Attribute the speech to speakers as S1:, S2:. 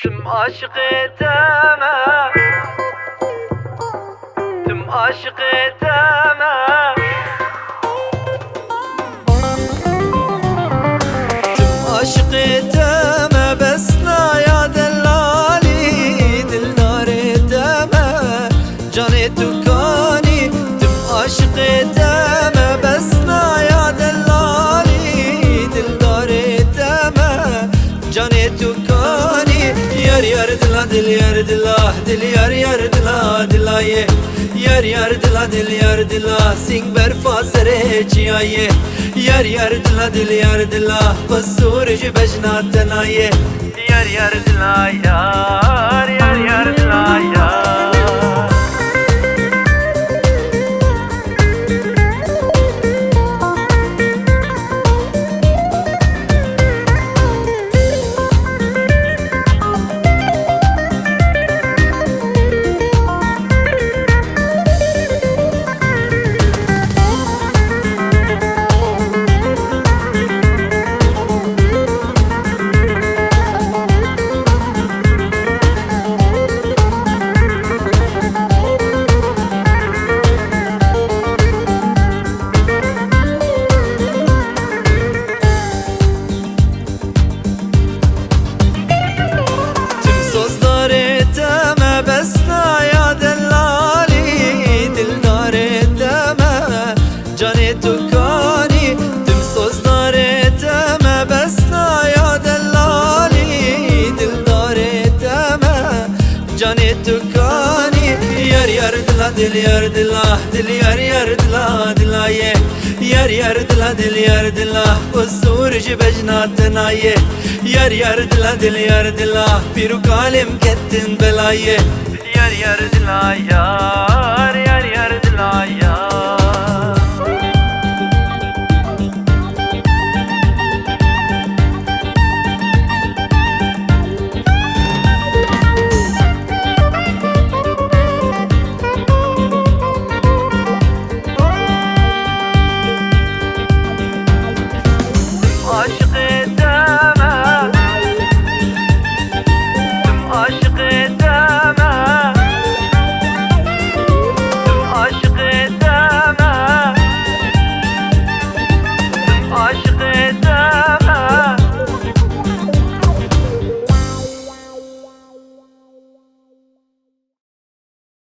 S1: Tüm aşık eteme, tüm aşık eteme, tüm aşık eteme, besna ya dellali, dildar eteme, can etukani. Tüm aşık eteme, besna ya dellali, dildar eteme, can etukani. Yar yar dila dil yar dila, dil yar yar dila dila ye. Yar yar dila dil yar dila, sing berfa sere ciaye. Yar yar dila dil yar dila, pasurj bejna tenaye. Yar yar dila yar, yar yar dila yar. Besna ya dellali, dildar eteme, can etukani. Tüm sözler eteme, besna ya dellali, dildar eteme, can etukani. Yar yar dila dil yar dila, dil yar yar dila dila ye. Yar yar dila dil yar dila, pasurj bejna tenaye. Yar yar dila dil yar dila, piru kalim kettin belaye. Yar yar dila yar, yar yar dila yar.